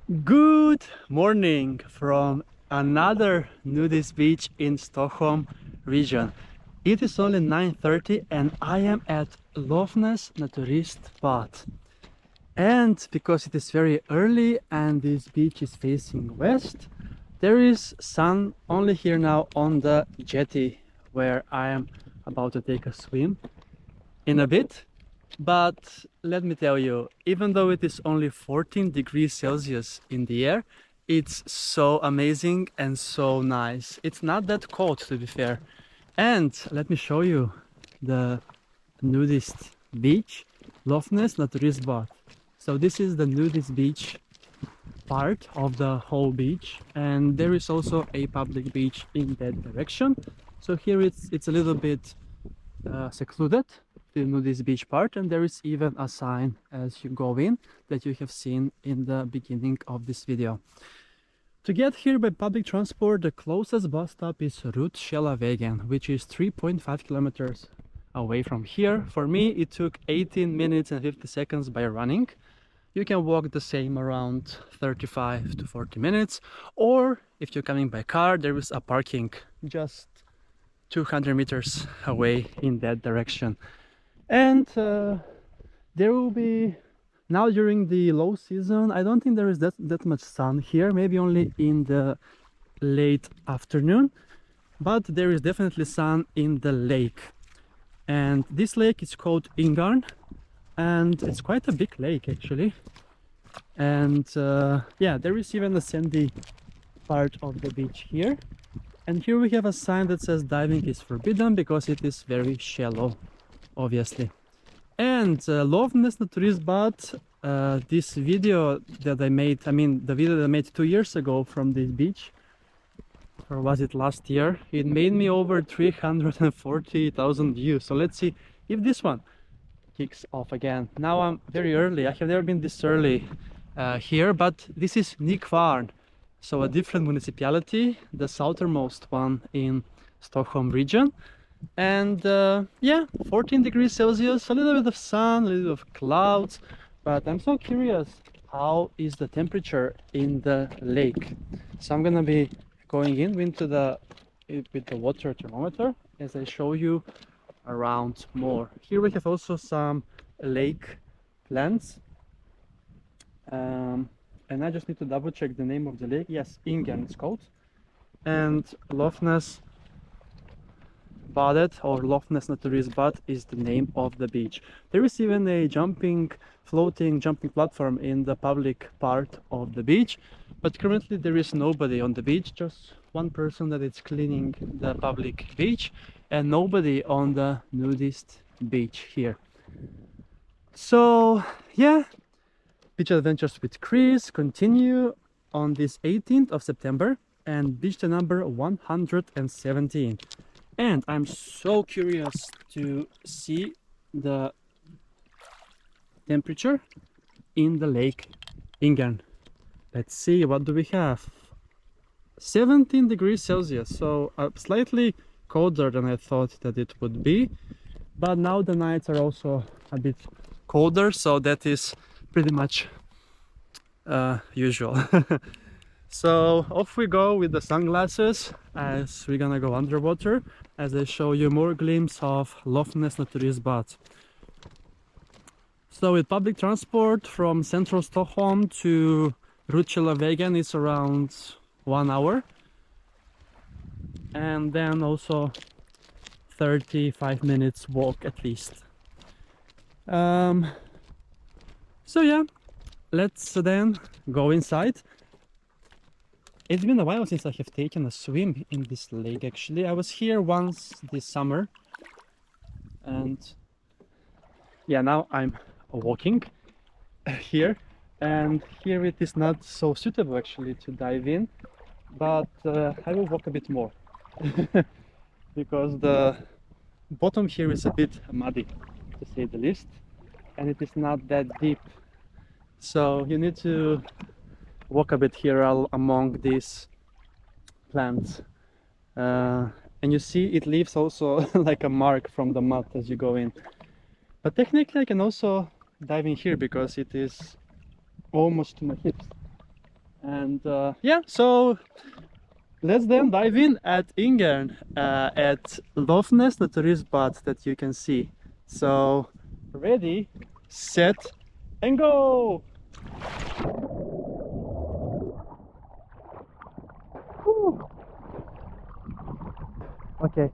Good morning from another nudist beach in Stockholm region. It is only 9:30 and I am at Lövnäs Naturistbad. And because it is very early and this beach is facing west, there is sun only here now on the jetty where I am about to take a swim in a bit. But let me tell you, even though it is only 14 degrees Celsius in the air, it's so amazing and so nice. It's not that cold, to be fair. And let me show you the nudist beach, Lovnäs Naturistbad. So this is the nudist beach part of the whole beach, and there is also a public beach in that direction. So here it's a little bit secluded, the nudist beach part, and there is even a sign as you go in that you have seen in the beginning of this video. To get here by public transport, the closest bus stop is Rudkällavägen, which is 3.5 kilometers away from here. For me, it took 18 minutes and 50 seconds by running. You can walk the same around 35 to 40 minutes, or if you're coming by car, there is a parking just 200 meters away in that direction. And there will be, now during the low season, I don't think there is that much sun here, maybe only in the late afternoon, but there is definitely sun in the lake. And this lake is called Yngern, and it's quite a big lake actually. And yeah, there is even a sandy part of the beach here. And here we have a sign that says diving is forbidden because it is very shallow, obviously. And Lovnäs Naturistbad, this video that I made, the video that I made 2 years ago from this beach, or was it last year? It made me over 340,000 views. So let's see if this one kicks off again. Now I'm very early. I have never been this early here, but this is Nykvarn. So a different municipality, the southernmost one in Stockholm region. And yeah, 14 degrees Celsius, a little bit of sun, a little bit of clouds, but I'm so curious, how is the temperature in the lake? So I'm gonna be going into with the water thermometer as I show you around more. Here we have also some lake plants. And I just need to double check the name of the lake. Yes, Yngern it's called. And Lovnäs Badet, or Lovnäs Naturistbad, is the name of the beach. There is even a floating jumping platform in the public part of the beach, but currently there is nobody on the beach, just one person that is cleaning the public beach, and nobody on the nudist beach here. So yeah, beach adventures with Chris continue on this 18th of September and beach the number 117. And I'm so curious to see the temperature in the lake Yngern. Let's see, what do we have? 17 degrees Celsius, so slightly colder than I thought that it would be. But now the nights are also a bit colder, so that is pretty much usual. So off we go with the sunglasses as we're gonna go underwater as I show you more glimpse of Lovnäs Naturistbad. So with public transport from central Stockholm to Rudkällavägen is around 1 hour, and then also 35 minutes walk at least. So yeah, let's then go inside. It's been a while since I have taken a swim in this lake actually. I was here once this summer, and yeah, now I'm walking here, and here it is not so suitable actually to dive in, but I will walk a bit more because the bottom here is a bit muddy, to say the least, and it is not that deep, so you need to walk a bit here among these plants, and you see it leaves also like a mark from the mud as you go in. But technically I can also dive in here because it is almost to my hips. And yeah, so let's then dive in at Yngern, at Lövnäs Naturistbad that you can see. So ready, set, and go! Whew. Okay,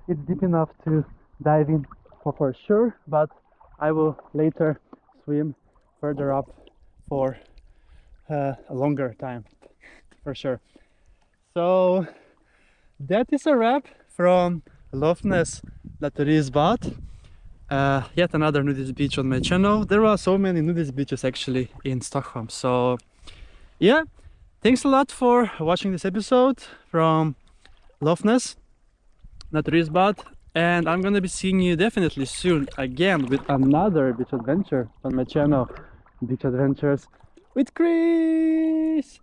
it's deep enough to dive in for sure, but I will later swim further up for a longer time for sure. So that is a wrap from Lovnäs Naturistbad. Yet another nudist beach on my channel. There are so many nudist beaches actually in Stockholm. So yeah, thanks a lot for watching this episode from Lovnäs Naturistbad, and I'm gonna be seeing you definitely soon again with another beach adventure on my channel, Beach Adventures with Chris.